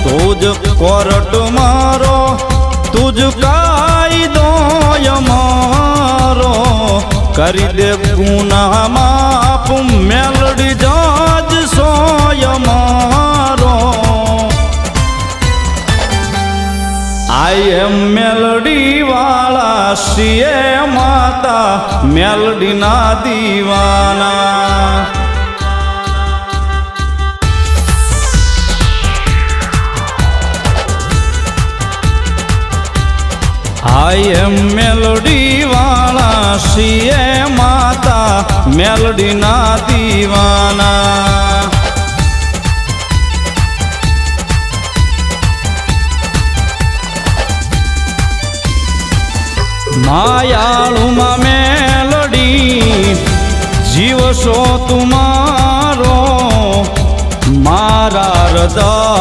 તુજ court મારો તુજ કાયદો અમારો કરી દે ગુના માફ મેલડી જજ સોય મારો આઈ એમ મેલડી વાળા શિએ માતા મેલડી ના દીવાના આઈ એમ મેલડી વાળા શિએ માતા મેલડી ના દીવાના માયાળુમાં મેલડી જીવ છો તુમારો મારા હૃદય